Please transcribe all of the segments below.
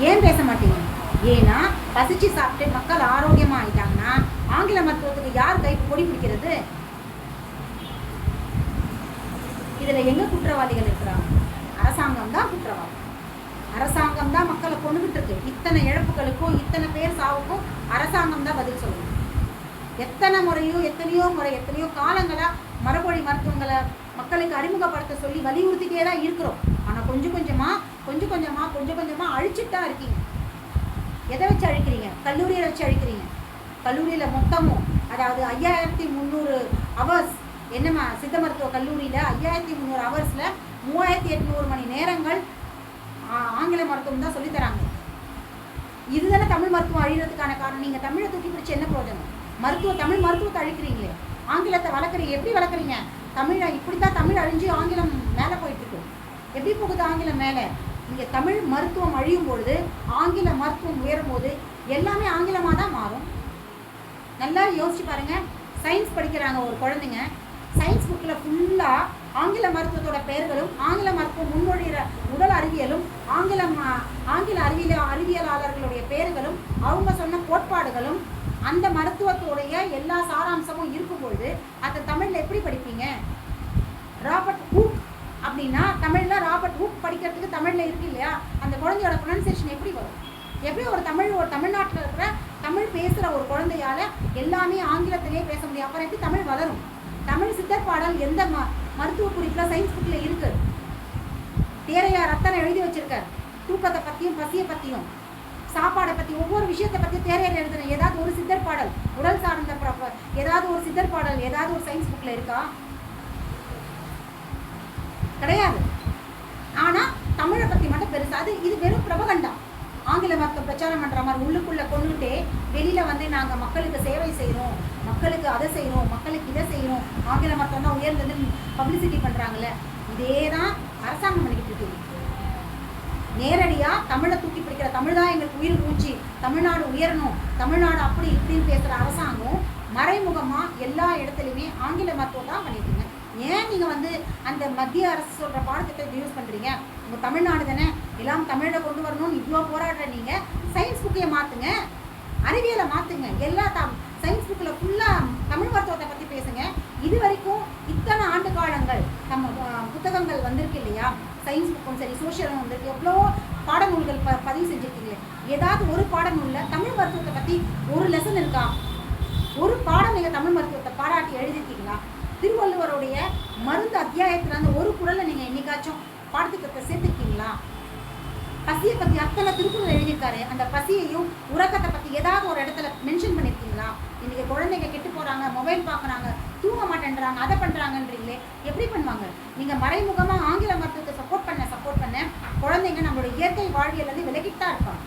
ஏன் பேச மாட்டீங்க? ஏன்னா பசிச்சு சாப்பிட்டு மக்கள் ஆரோக்கியமாக ஆயிட்டாங்கன்னா ஆங்கில மருத்துவத்துக்கு யார் கை பொடி பிடிக்கிறது? இதில் எங்கே குற்றவாளிகள் இருக்கிறாங்க? அரசாங்கம் தான் குற்றவாளி. அரசாங்கம் தான் மக்களை கொண்டுகிட்டு இருக்கு. இத்தனை இழப்புகளுக்கும் இத்தனை பேர் சாவுக்கும் அரசாங்கம் தான் பதில் சொல்லணும். எத்தனையோ முறை எத்தனையோ காலங்களாக மரபொழி மருத்துவங்களை மக்களுக்கு அறிமுகப்படுத்த சொல்லி வலியுறுத்திட்டே தான் இருக்கிறோம். ஆனால் கொஞ்சம் கொஞ்சமாக அழிச்சுட்டா இருக்கீங்க. எதை வச்சு அழிக்கிறீங்க? கல்லூரியை வச்சு அழிக்கிறீங்க. கல்லூரியில் மொத்தமும் அதாவது 5300 ஹவர்ஸ் என்னம்மா சித்த மருத்துவ கல்லூரியில் 5300 ஹவர்ஸில் 3800 மணி நேரங்கள் ஆங்கில மருத்துவம் தான் சொல்லித்தராங்க. இதுதானே தமிழ் மருத்துவம் அழிகிறதுக்கான காரணம். நீங்கள் தமிழை தூக்கி பிடிச்சி என்ன பிரயோஜனம்? தமிழ் மருத்துவத்தை அழிக்கிறீங்களே, ஆங்கிலத்தை வளர்க்குறீங்க. எப்படி வளர்க்குறீங்க? இப்படித்தான் தமிழ் அழிஞ்சு ஆங்கிலம் மேலே போயிட்டுருக்கு. எப்படி போகுது ஆங்கிலம் மேலே? இங்கே தமிழ் மருத்துவம் அழியும் பொழுது ஆங்கில மருத்துவம் உயரும் போது எல்லாமே ஆங்கிலமாக தான் மாறும். நல்லா யோசிச்சு பாருங்கள். சயின்ஸ் படிக்கிறாங்க ஒரு குழந்தைங்க, சயின்ஸ் புக்கில் ஃபுல்லாக ஆங்கில மருத்துவத்தோட பெயர்களும் ஆங்கில மருத்துவம் முன்மொழிகிற உடல் அறிவியலும் ஆங்கில அறிவியலாளர்களுடைய பெயர்களும் அவங்க சொன்ன கோட்பாடுகளும் அந்த மருத்துவத்தோடைய எல்லா சாராம்சமும் இருக்கும்பொழுது அதை தமிழில் எப்படி படிப்பீங்க? ராபர்ட் ஹூக் அப்படின்னா தமிழில் ராபர்ட் ஹூக் படிக்கிறதுக்கு தமிழில் இருக்கு இல்லையா? அந்த குழந்தையோட ப்ரொனன்சியேஷன் எப்படி வரும்? எப்படி ஒரு தமிழ்நாட்டில் இருக்கிற தமிழ் பேசுகிற ஒரு குழந்தையால் எல்லாமே ஆங்கிலத்திலே பேச முடியும்? அப்புறம் எப்படி தமிழ் வளரும்? தமிழ் சித்தர் பாடல் எந்த மருத்துவ குறிப்பில் சயின்ஸ் புக்கில் இருக்குது? தேரையார் ரத்தனை எழுதி வச்சிருக்கார். தூக்கத்தை பற்றியும் பசியை பற்றியும் சாப்பாடை பற்றி ஒவ்வொரு விஷயத்தை பற்றி தேரையார் எழுதுன ஏதாவது ஒரு சித்தர் பாடல் உடல் சார்ந்த ஏதாவது ஒரு சித்தர் பாடல் ஏதாவது ஒரு சயின்ஸ் புக்கில் இருக்கா? கிடையாது. ஆனால் தமிழை பற்றி மட்டும் பெருசாக இது வெறும் பிரபகண்டா. ஆங்கில மருத்துவம் பிரச்சாரம் பண்ணுற மாதிரி உள்ளுக்குள்ளே கொண்டுகிட்டே வெளியில் வந்து நாங்கள் மக்களுக்கு சேவை செய்கிறோம், மக்களுக்கு அதை செய்கிறோம், மக்களுக்கு இதை செய்கிறோம், ஆங்கில மருத்துவம் தான் உயர்ந்ததுன்னு பப்ளிசிட்டி பண்ணுறாங்கல்ல. இதே தான் அரசாங்கம் பண்ணிக்கிட்டு இருக்குது. நேரடியாக தமிழை தூக்கி பிடிக்கிற தமிழ் தான் எங்களுக்கு உயிர் மூச்சு, தமிழ்நாடு உயரணும், தமிழ்நாடு அப்படி இப்படின்னு பேசுகிற அரசாங்கம் மறைமுகமாக எல்லா இடத்துலையுமே ஆங்கில மருத்துவம் தான் பண்ணிட்டுருங்க. ஏன் நீங்கள் வந்து அந்த மத்திய அரசு சொல்கிற பாடத்திட்டத்தை யூஸ் பண்ணுறீங்க? உங்கள் தமிழ்நாடு தானே எல்லாம் தமிழில் கொண்டு வரணும்னு இவ்வளோ போராடுற நீங்கள் சயின்ஸ் புக்கையை மாற்றுங்க, அறிவியலை மாற்றுங்க. எல்லா சயின்ஸ் புக்கில் ஃபுல்லாக தமிழ் மருத்துவத்தை பற்றி பேசுங்க. இது வரைக்கும் இத்தனை ஆண்டு காலங்கள் நம்ம புத்தகங்கள் வந்திருக்கு இல்லையா? சயின்ஸ் புக்கும் சரி சோஷியலும் வந்திருக்கு. எவ்வளோ பாடநூல்கள் பதிவு செஞ்சுருக்கீங்களே. ஏதாவது ஒரு பாடநூலில் தமிழ் மருத்துவத்தை பற்றி ஒரு லெசன் இருக்கா? ஒரு பாடம் நீங்கள் தமிழ் மருத்துவத்தை பாராட்டி எழுதிருக்கீங்களா? திருவள்ளுவருடைய மருந்து அத்தியாயத்தில் அந்த ஒரு குறளை நீங்கள் என்னைக்காச்சும் பாடத்திட்டத்தை சேர்த்துருக்கீங்களா? பசியை பற்றி அத்தனை திருக்குறள் எழுதியிருக்காரு. அந்த பசியையும் உறக்கத்தை பற்றி ஏதாவது ஒரு இடத்துல மென்ஷன் பண்ணியிருக்கீங்களா? இன்றைக்கி குழந்தைங்க கெட்டு போகிறாங்க, மொபைல் பார்க்குறாங்க, தூங்க மாட்டேன்றாங்க, அதை பண்ணுறாங்கன்றீங்களே. எப்படி பண்ணுவாங்க? நீங்கள் மறைமுகமாக ஆங்கில மருத்துவத்தை சப்போர்ட் பண்ண குழந்தைங்க நம்மளோட இயற்கை வாழ்வியலேருந்து விலகிட்டு தான் இருப்பாங்க.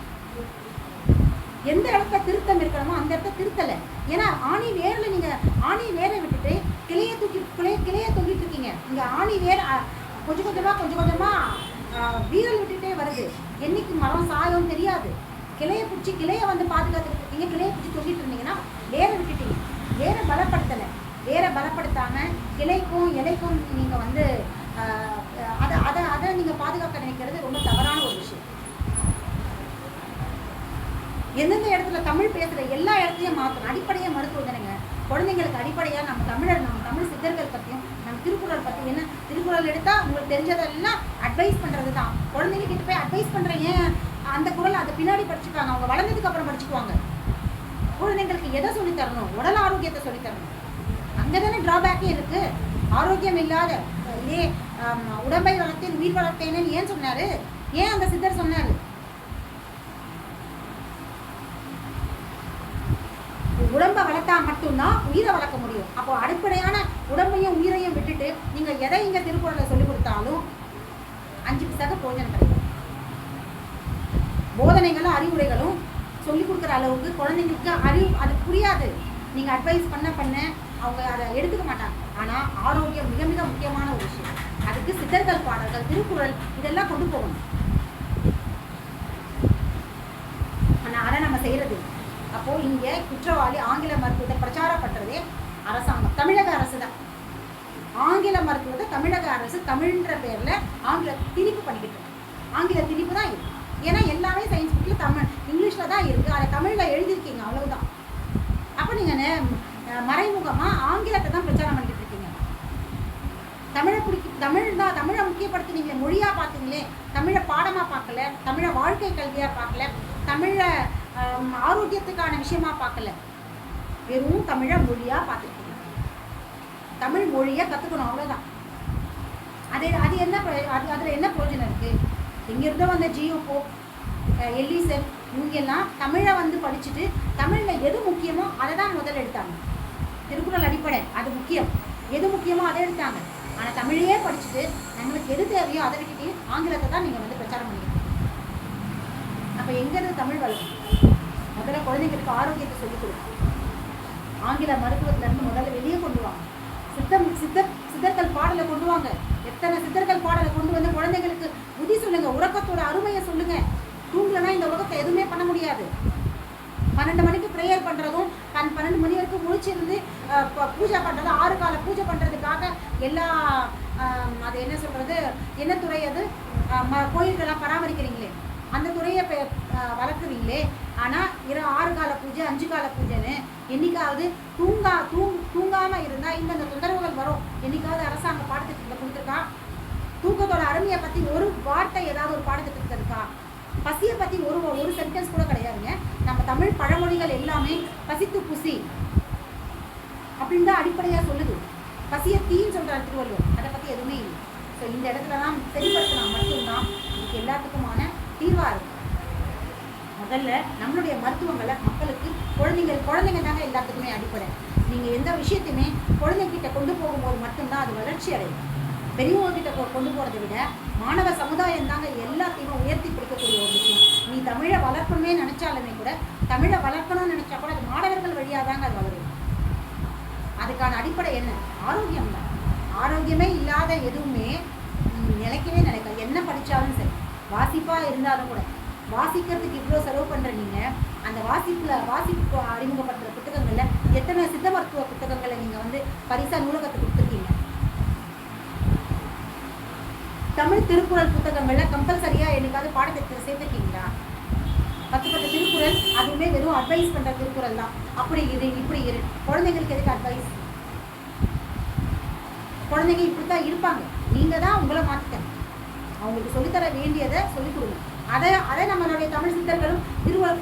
எந்த இடத்துல திருத்தம் இருக்கணுமோ அந்த இடத்த திருத்தலை. ஏன்னா ஆணி வேரில் நீங்கள் ஆணி வேரை விட்டுட்டு கிளையை தூக்கிட்டு இருக்கீங்க. இங்கே ஆணி வேர் கொஞ்சம் கொஞ்சமாக வீரல் விட்டுட்டே வருது. என்னைக்கு மரம் சாயம் தெரியாது. கிளையை பிடிச்சி கிளையை வந்து பாதுகாத்துட்டு இருக்கீங்க. கிளையை பிடிச்சி தொங்கிட்டு இருந்தீங்கன்னா வேரை விட்டுட்டீங்க. வேரை பலப்படுத்தலை. வேரை பலப்படுத்தாமல் கிளைக்கும் இலைக்கும் நீங்கள் வந்து அதை நீங்கள் பாதுகாக்க நினைக்கிறது ரொம்ப தவறான ஒரு விஷயம். எந்தெந்த இடத்துல தமிழ் பேசுகிற எல்லா இடத்தையும் மாற்றணும். அடிப்படையாக மருத்துவம் தானேங்க. குழந்தைங்களுக்கு அடிப்படையாக நம்ம தமிழ் சித்தர்கள் பற்றியும் நம்ம திருக்குறள் பற்றி என்ன திருக்குறள் எடுத்தால் உங்களுக்கு தெரிஞ்சதெல்லாம் அட்வைஸ் பண்ணுறது தான். குழந்தைங்க கிட்ட போய் அட்வைஸ் பண்ணுறீங்க, அந்த குறள் அதை பின்னாடி படிச்சுப்பாங்க. அவங்க வளர்ந்ததுக்கு அப்புறம் படிச்சுக்குவாங்க. குழந்தைங்களுக்கு எதை சொல்லித்தரணும்? உடல் ஆரோக்கியத்தை சொல்லித்தரணும். அங்கே தானே ட்ராபேக்கே இருக்குது. ஆரோக்கியம் இல்லாத இதே உடம்பை வளர்த்தேன் உயிர் வளர்த்தேன்னு ஏன் சொன்னார்? ஏன் அந்த சித்தர் சொன்னார்? உடம்பை வளர்த்தா மட்டும்தான் உயிரை வளர்க்க முடியும். அப்போ அடிப்படையான உடம்பையும் உயிரையும் விட்டுட்டு நீங்கள் எதை இங்கே திருக்குறளை சொல்லிக் கொடுத்தாலும் 5 பைசாக்கு பிரயோஜனம் கிடைக்கும். போதனைகளும் அறிவுரைகளும் சொல்லிக் கொடுக்குற அளவுக்கு குழந்தைங்களுக்கு அது புரியாது. நீங்கள் அட்வைஸ் பண்ண அவங்க அதை எடுத்துக்க மாட்டாங்க. ஆனால் ஆரோக்கியம் மிக மிக முக்கியமான ஒரு விஷயம். அதுக்கு சித்தர்கள் பாடல்கள், திருக்குறள் இதெல்லாம் கொண்டு போகணும். ஆனால் அதை நம்ம செய்கிறது. அப்போது இங்கே குற்றவாளி ஆங்கில மருத்துவத்தை பிரச்சாரப்படுறதே அரசாங்கம், தமிழக அரசு தான். ஆங்கில மருத்துவத்தை தமிழக அரசு தமிழ்ன்ற பேரில் ஆங்கில திணிப்பு பண்ணிக்கிட்டு இருக்கு. ஆங்கில திணிப்பு தான் இது. ஏன்னா எல்லாமே சயின்ஸ் புக்கில் தான் இருக்குது, அதை தமிழில் எழுதியிருக்கீங்க, அவ்வளவுதான். அப்போ நீங்கள் மறைமுகமாக ஆங்கிலத்தை தான் பிரச்சாரம் பண்ணிட்டு இருக்கீங்க. தமிழை முக்கியப்படுத்தினீங்களே, மொழியாக பார்த்தீங்களே, தமிழை பாடமாக பார்க்கல, தமிழை வாழ்க்கை கல்வியாக பார்க்கல, தமிழை ஆரோக்கியத்துக்கான விஷயமா பார்க்கல, வெறும் தமிழை மொழியாக பார்த்துருக்கீங்க. தமிழ் மொழியை கற்றுக்கணும், அவ்வளோதான். அது என்ன அதில் என்ன பிரயோஜனம் இருக்குது? இங்கிருந்து வந்த ஜியோ போப், எல்லிசன், இவங்கெல்லாம் தமிழை படிச்சுட்டு தமிழில் எது முக்கியமோ அதை தான் முதல்ல எடுத்தாங்க. திருக்குறள் அடிப்படை அது முக்கியம், எது முக்கியமோ அதை எடுத்தாங்க. ஆனால் தமிழையே படிச்சுட்டு நம்மளுக்கு எது தேவையோ அதை விட்டுட்டு ஆங்கிலத்தை தான் நீங்கள் பிரச்சாரம் பண்ணிக்கிறீங்க. அப்போ எங்கேருந்து தமிழ் வளரும்? முதல்ல குழந்தைங்களுக்கு ஆரோக்கியத்தை சொல்லிக் கொடுக்கும். ஆங்கில மருத்துவத்திலேருந்து முதல்ல வெளியே கொண்டு வாங்க. சித்தர்கள் பாடலை கொண்டு வாங்க. எத்தனை சித்தர்கள் பாடலை கொண்டு வந்து குழந்தைங்களுக்கு புத்தி சொல்லுங்க, உறக்கத்தோட அருமையை சொல்லுங்க. தூங்கலன்னா இந்த உலகத்தை எதுவுமே பண்ண முடியாது. 12 மணிக்கு ப்ரேயர் பண்ணுறதும் 12 மணி வரைக்கும் முழிச்சிருந்து பூஜை பண்ணுறதும் 6 கால பூஜை பண்ணுறதுக்காக எல்லா அது என்ன சொல்கிறது, என்ன துறை அது, கோயில்கள்லாம் பராமரிக்கிறீங்களே அந்த துறையை வளர்க்குறீங்களே. ஆனால் 6 கால பூஜை 5 கால பூஜைன்னு என்னைக்காவது தூங்காமல் இருந்தால் இந்தந்த தொந்தரவுகள் வரும். என்னைக்காவது அரசாங்க பாடத்திட்டத்தில் கொடுத்துருக்கா? தூக்கத்தோட அருமையை பற்றி ஒரு வார்த்தை ஏதாவது ஒரு பாடத்திட்டத்தில் இருக்கா? பசியை பற்றி ஒரு சென்டென்ஸ் கூட கிடையாதுங்க. நம்ம தமிழ் பழமொழிகள் எல்லாமே பசித்து புசி அப்படின்னு தான் அடிப்படையாக சொல்லுது. பசியை தீன்னு சொல்கிறார் திருவள்ளுவர், அதை பற்றி எதுவுமே இல்லை. ஸோ இந்த இடத்துல தான் சரிப்படுத்தினா மட்டும்தான் இதுக்கு எல்லாத்துக்குமான தீர்வாக இருக்கும். முதல்ல நம்மளுடைய மருத்துவங்களை மக்களுக்கு குழந்தைங்க தாங்க எல்லாத்துக்குமே அடிப்படை. நீங்கள் எந்த விஷயத்தையுமே குழந்தைகிட்ட கொண்டு போகும்போது மட்டும்தான் அது வளர்ச்சி அடையும். பெரியவங்க கிட்ட கொண்டு போகிறத விட மாணவ சமுதாயம் தாங்க எல்லாத்தையுமே உயர்த்தி பிடிக்கக்கூடிய ஒரு விஷயம். நீ தமிழை வளர்க்கணுமே நினச்சாலுமே கூட, தமிழை வளர்க்கணும்னு நினச்சா கூட அது மாணவர்கள் வழியாக தாங்க அது வளரும். அதுக்கான அடிப்படை என்ன? ஆரோக்கியம் தான். ஆரோக்கியமே இல்லாத எதுவுமே நிலைக்கவே நிலைக்காது. என்ன படித்தாலும் சரி, வாசிப்பாக இருந்தாலும் கூட, வாசிக்கிறதுக்கு இவ்வளோ செலவு பண்ணுற நீங்கள் அந்த வாசிப்பு அறிமுகப்படுத்துகிற புத்தகங்களில் எத்தனை சித்த மருத்துவ புத்தகங்களை நீங்கள் பரிசா நூலகத்துக்கு கொடுத்துருக்கீங்க? தமிழ் திருக்குறள் புத்தகங்களில் கம்பல்சரியாக என்னைக்காவது பாடத்திட்டத்தில் சேர்த்துருக்கீங்களா? 10 திருக்குறள், அதுவுமே வெறும் அட்வைஸ் பண்ணுற திருக்குறள் தான். அப்படி இரு, இப்படி இரு. குழந்தைங்களுக்கு எதுக்கு அட்வைஸ்? குழந்தைங்க இப்படி தான் இருப்பாங்க. நீங்கள் தான் உங்களை மாற்றிக்கணும். அவங்களுக்கு சொல்லித்தர வேண்டியதை சொல்லிக் கொடுங்க. அதை நம்மளுடைய தமிழ் சித்தர்களும்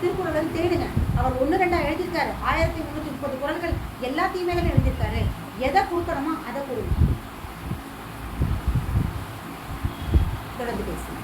திருக்குறளும் தேடுங்க. அவர் 1-2 எழுதியிருக்காரு. 1330 குறள்கள் எல்லாத்தையுமே தான் எழுதியிருக்காரு. எதை கொடுக்கணுமோ அதை கொடுங்க. தொடர்ந்து பேசுங்க.